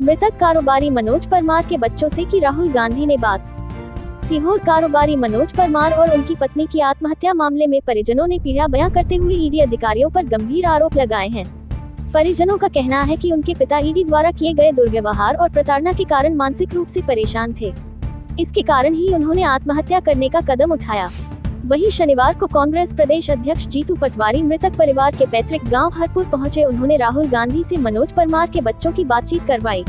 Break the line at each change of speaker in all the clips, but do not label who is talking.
मृतक कारोबारी मनोज परमार के बच्चों से की राहुल गांधी ने बात। सीहोर कारोबारी मनोज परमार और उनकी पत्नी की आत्महत्या मामले में परिजनों ने पीड़ा बयां करते हुए ईडी अधिकारियों पर गंभीर आरोप लगाए हैं। परिजनों का कहना है कि उनके पिता ईडी द्वारा किए गए दुर्व्यवहार और प्रताड़ना के कारण मानसिक रूप से परेशान थे। इसके कारण ही उन्होंने आत्महत्या करने का कदम उठाया। वहीं शनिवार को कांग्रेस प्रदेश अध्यक्ष जीतू पटवारी मृतक परिवार के पैतृक गांव हरपुर पहुंचे। उन्होंने राहुल गांधी से मनोज परमार के बच्चों की बातचीत करवाई।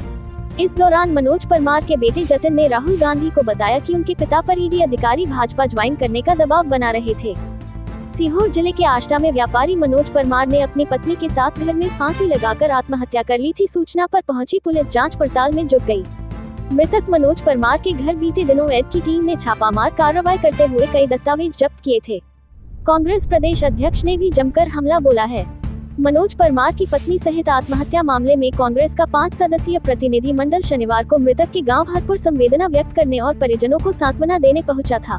इस दौरान मनोज परमार के बेटे जतिन ने राहुल गांधी को बताया कि उनके पिता पर ईडी अधिकारी भाजपा ज्वाइन करने का दबाव बना रहे थे। सीहोर जिले के आष्टा में व्यापारी मनोज परमार ने अपनी पत्नी के साथ घर में फांसी लगाकर आत्महत्या कर ली थी। सूचना पर पहुंची पुलिस जांच पड़ताल में जुट गई। मृतक मनोज परमार के घर बीते दिनों एड की टीम ने छापामार कार्रवाई करते हुए कई दस्तावेज जब्त किए थे। कांग्रेस प्रदेश अध्यक्ष ने भी जमकर हमला बोला है। मनोज परमार की पत्नी सहित आत्महत्या मामले में कांग्रेस का 5 सदस्यीय प्रतिनिधि मंडल शनिवार को मृतक के गांव हरपुर संवेदना व्यक्त करने और परिजनों को सांत्वना देने पहुंचा था।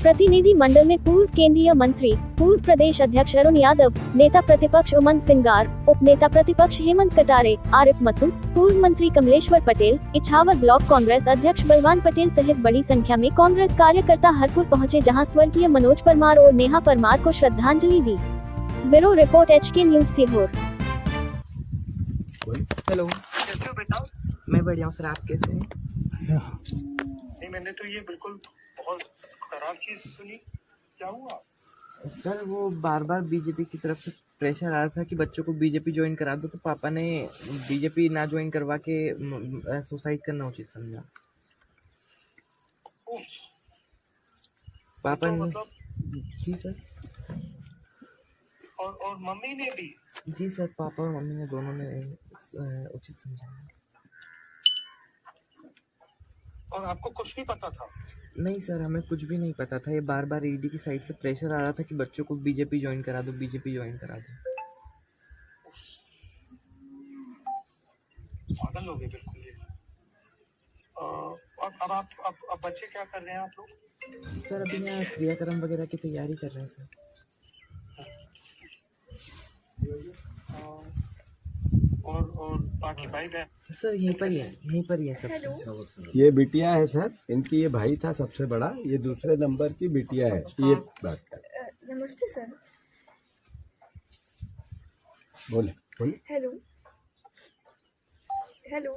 प्रतिनिधि मंडल में पूर्व केंद्रीय मंत्री, पूर्व प्रदेश अध्यक्ष अरुण यादव, नेता प्रतिपक्ष उमंग सिंगार, उप नेता प्रतिपक्ष हेमंत कटारे, आरिफ मसूद, पूर्व मंत्री कमलेश्वर पटेल, इछावर ब्लॉक कांग्रेस अध्यक्ष बलवान पटेल सहित बड़ी संख्या में कांग्रेस कार्यकर्ता हरपुर पहुंचे, जहां स्वर्गीय मनोज परमार और नेहा परमार को श्रद्धांजलि दी। Bureau report HK news Sehore.
Hello,
कैसे हो बेटा?
मैं बढ़िया हूँ सर, आप कैसे हैं?
नहीं, मैंने तो ये बिल्कुल बहुत खराब चीज सुनी। क्या हुआ?
सर वो बार बार बीजेपी की तरफ से प्रेशर आ रहा था कि बच्चों को बीजेपी ज्वाइन करा दो, तो पापा ने बीजेपी ना ज्वाइन करवा के सुसाइड करना उचित समझा।
उफ,
पापा
तो
ने
मतलब
जी सर।
और मम्मी ने भी?
जी सर, पापा और मम्मी ने दोनों ने उचित समझा।
और आपको कुछ नहीं पता था?
नहीं सर, हमें कुछ भी नहीं पता था। ये बार बार ईडी की साइड से प्रेशर आ रहा था कि बच्चों को बीजेपी ज्वाइन करा दो, बीजेपी ज्वाइन करा दो।
पागल हो गए बिल्कुल ये। और अब बच्चे क्या कर रहे हैं आप लोग?
सर अभी यहाँ क्रियाक्रम वगैरह की तैयारी कर रहे हैं सर।
और बाकी भाई बहन?
सर यहीं पर ही है सब।
ये बिटिया है सर, इनकी ये भाई था सबसे बड़ा, ये दूसरे नंबर की बिटिया है। ये बात कर।
नमस्ते सर।
बोले बोले।
Hello hello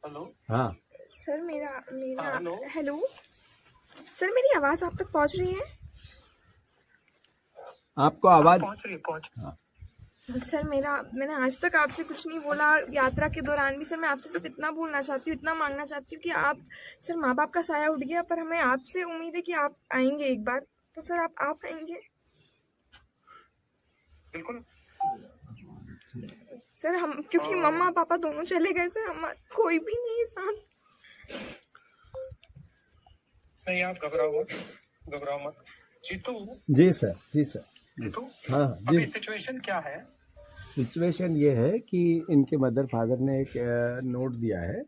hello.
हाँ
सर, मेरा
हेलो।
हेलो सर, मेरी आवाज़ आप तक पहुंच रही है?
आपको आवाज
पहुंच रही है? पहुंच।
हाँ।
सर मैंने आज तक आपसे कुछ नहीं बोला। यात्रा के दौरान भी सर मैं आपसे सिर्फ इतना बोलना चाहती हूँ, इतना मांगना चाहती हूँ कि आप सर, माँ बाप का साया उठ गया, पर हमें आपसे उम्मीद है कि आप आएंगे एक बार। तो सर आप आएंगे
बिल्कुल
सर। हम क्योंकि मम्मा पापा दोनों चले गए सर, हम कोई भी नहीं है साथ।
नहीं, आप घबराओ मत। जीतू।
जी सर, जी सर।
जीतू,
हाँ जी।
अभी सिचुएशन क्या है?
सिचुएशन ये है कि इनके मदर फादर ने एक नोट दिया है,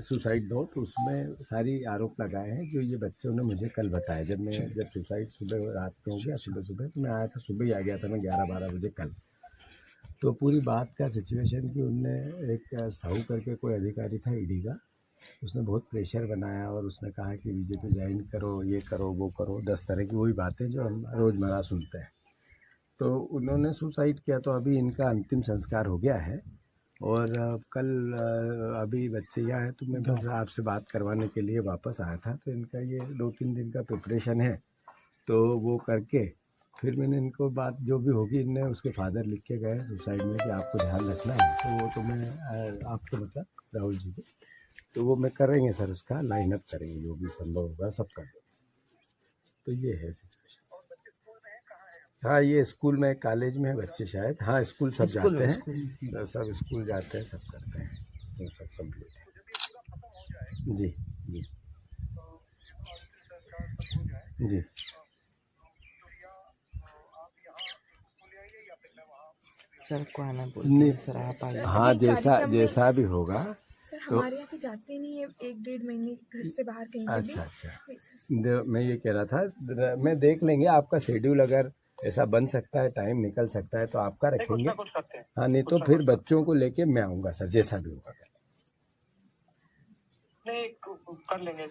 सुसाइड नोट। उसमें सारी आरोप लगाए हैं जो ये बच्चों ने मुझे कल बताया। जब सुसाइड सुबह रात को हो गया, सुबह तो मैं आया था, सुबह ही आ गया था मैं 11-12 बजे कल। तो पूरी बात का सिचुएशन कि उनने एक साहू करके कोई अधिकारी था ईडी का, उसने बहुत प्रेशर बनाया और उसने कहा कि बीजेपी ज्वाइन करो, ये करो, वो करो, 10 तरह की वही बातें जो हम रोज़मर्रा सुनते हैं। तो उन्होंने सुसाइड किया। तो अभी इनका अंतिम संस्कार हो गया है और कल अभी बच्चे यहाँ हैं, तो मैं बस आपसे बात करवाने के लिए वापस आया था। तो इनका ये 2-3 दिन का प्रिपरेशन है, तो वो करके फिर मैंने इनको बात जो भी होगी, इनने उसके फादर लिख के गए सुसाइड में कि आपको ध्यान रखना है। तो वो तो मैं आपको मतलब राहुल जी को, तो वो मैं करेंगे सर, उसका लाइन अप करेंगे, जो भी संभव होगा सब कर देंगे। तो ये है सिचुएशन। हाँ, ये स्कूल में, कॉलेज में है बच्चे शायद। हाँ, स्कूल सब जाते हैं, सब स्कूल जाते हैं, सब करते हैं, तो सब कंप्लीट है। जी जी जी
सर को आना बोलिए सर, आप आइए।
हाँ, जैसा भी होगा।
सर हमारे यहाँ पे जाते नहीं है 1-1.5 महीने घर से बाहर कहीं पे भी।
अच्छा। मैं ये कह रहा था, मैं देख लेंगे आपका शेड्यूल, अगर ऐसा बन सकता है, टाइम निकल सकता है तो आपका रखेंगे।
कुछ करते हैं।
हाँ, नहीं तो फिर बच्चों को लेके मैं आऊँगा सर, जैसा भी होगा।
नहीं कर लेंगे।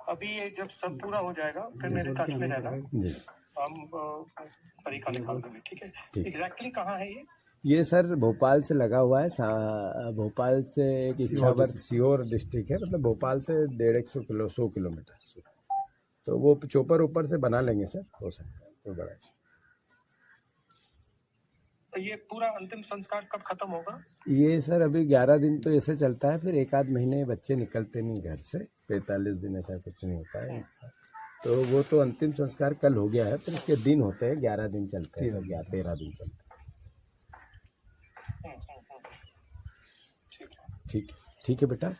अभी ये जब सब पूरा हो जाएगा फिर मेरे टच में रहना,
जी
हम तरीका निकाल देंगे। ठीक है,
ठीक।
एग्जैक्टली कहाँ है ये?
ये सर भोपाल से लगा हुआ है, भोपाल से एक इच्छावर सीहोर डिस्ट्रिक्ट है, मतलब भोपाल से 100 किलोमीटर। तो वो चोपर ऊपर से बना लेंगे सर, हो सकता है तो बड़ा।
तो ये पूरा अंतिम संस्कार कब खत्म होगा?
ये सर अभी 11 दिन तो ऐसे चलता है, फिर एक आध महीने बच्चे निकलते नहीं घर से, 45 दिन ऐसा कुछ नहीं होता है। तो वो तो अंतिम संस्कार कल हो गया है, फिर उसके दिन होते हैं, 11 दिन चलते हैं, 13 दिन चलते हैं। ठीक है बेटा,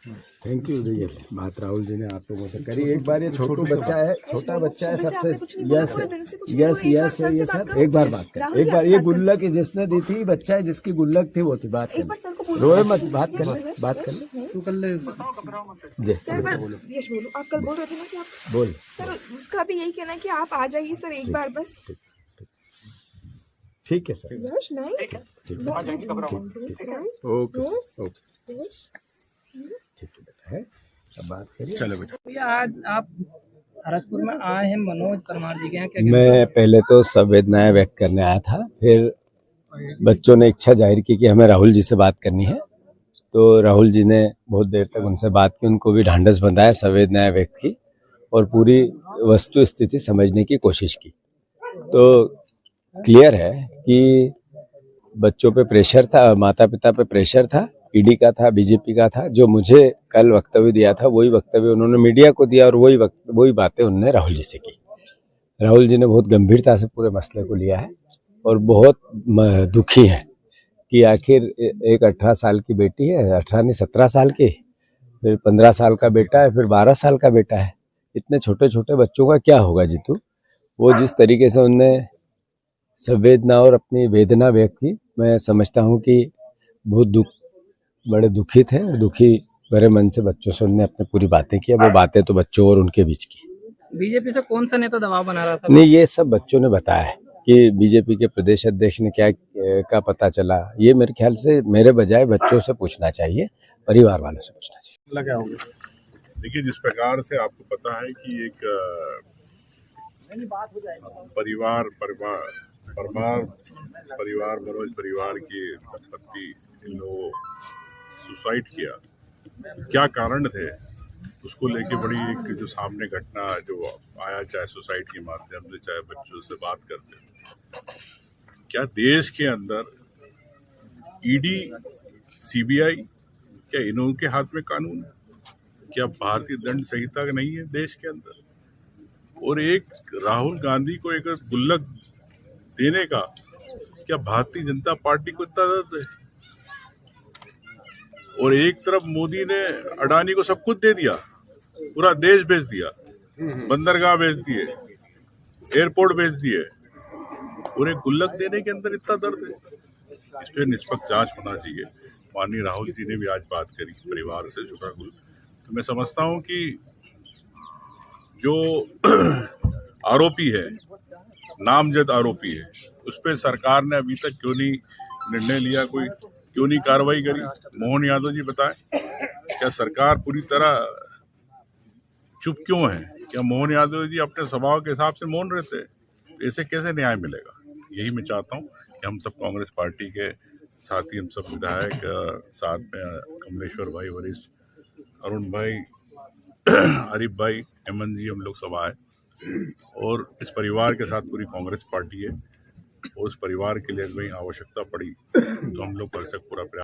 थैंक यू। ये बात राहुल जी ने आप लोगों से करी। एक बार ये छोटा बच्चा है सबसे, यस सर, एक बार बात कर, एक बार ये गुल्लक जिसने दी थी, बच्चा है जिसकी गुल्लक थी वो थी, बात कर, रोए मत, बात कर ले तू, कर ले दे।
सर यश बोलो, आप कल बोल रहे थे ना कि आप
बोल
सर, उसका भी यही कहना है कि आप आ जाइए सर एक बार बस।
ठीक है सर,
यश नहीं
ठीक है, आ जाएंगे, घबराओ मत। ठीक है,
ओके ठीक है बेटा, है अब बात करिए। चलो बेटा,
भैया आज आप हरसपुर में आए हैं मनोज परमार जी के यहाँ, क्या
मैं पहले तो संवेदनाएं व्यक्त करने आया था, फिर बच्चों ने इच्छा जाहिर की कि हमें राहुल जी से बात करनी है, तो राहुल जी ने बहुत देर तक उनसे बात की, उनको भी ढांढस बंधाया, संवेदनाएं व्यक्त की और पूरी वस्तु स्थिति समझने की कोशिश की। तो क्लियर है कि बच्चों पे प्रेशर था, माता पिता पे प्रेशर था, ईडी का था, बीजेपी का था। जो मुझे कल वक्तव्य दिया था वही वक्तव्य उन्होंने मीडिया को दिया और वही बातें उन्होंने राहुल जी से की। राहुल जी ने बहुत गंभीरता से पूरे मसले को लिया है और बहुत दुखी है कि आखिर एक 18 साल की बेटी है, 18 नहीं 17 साल की, फिर 15 साल का बेटा है, फिर 12 साल का बेटा है। इतने छोटे छोटे बच्चों का क्या होगा जीतू। वो जिस तरीके से उनने संवेदना और अपनी वेदना व्यक्त की, मैं समझता हूँ कि बहुत बड़े दुखी थे और दुखी भरे मन से बच्चों से उन्होंने अपनी पूरी बातें की। वो बातें तो बच्चों और उनके बीच की।
बीजेपी से कौन सा नेता दबाव बना रहा था?
नहीं, ये सब बच्चों ने बताया है कि बीजेपी के प्रदेश अध्यक्ष ने क्या का पता चला। ये मेरे ख्याल से मेरे बजाय बच्चों से पूछना चाहिए, परिवार वालों से पूछना चाहिए।
लगा होगा। देखिए, जिस प्रकार से आपको पता है कि एक परिवार मनोज परिवार के दंपत्ति इन लोगों सुसाइड किया, क्या कारण थे उसको लेके बड़ी एक जो सामने घटना जो आया, चाहे सुसाइड के माध्यम से चाहे बच्चों से बात करते, क्या देश के अंदर ईडी सीबीआई क्या इन्हों के हाथ में कानून है? क्या भारतीय दंड संहिता नहीं है देश के अंदर? और एक राहुल गांधी को एक गुल्लक देने का क्या भारतीय जनता पार्टी को इतना दर्द है? और एक तरफ मोदी ने अडानी को सब कुछ दे दिया, पूरा देश बेच दिया, बंदरगाह बेच दिए, एयरपोर्ट बेच दिए, और एक गुल्लक देने के अंदर इतना दर्द है। इस पर निष्पक्ष जांच होना चाहिए। माननीय राहुल जी ने भी आज बात करी परिवार से जुड़ा कुछ, तो मैं समझता हूं कि जो आरोपी है, नामजद आरोपी है, उस पर सरकार ने अभी तक क्यों नहीं निर्णय लिया, कोई क्यों नहीं कार्रवाई करी? मोहन यादव जी बताएं, क्या सरकार पूरी तरह चुप क्यों है? क्या मोहन यादव जी अपने स्वभाव के हिसाब से मौन रहते हैं? तो ऐसे कैसे न्याय मिलेगा? यही मैं चाहता हूँ कि हम सब कांग्रेस पार्टी के साथी, हम सब विधायक, साथ में कमलेश्वर भाई, वरिष्ठ अरुण भाई, आरिफ भाई, हेमंत जी, हम लोग सब आए और इस परिवार के साथ पूरी कांग्रेस पार्टी है। और उस परिवार के लिए अगर आवश्यकता पड़ी तो हम लोग कर सकते पूरा प्रयास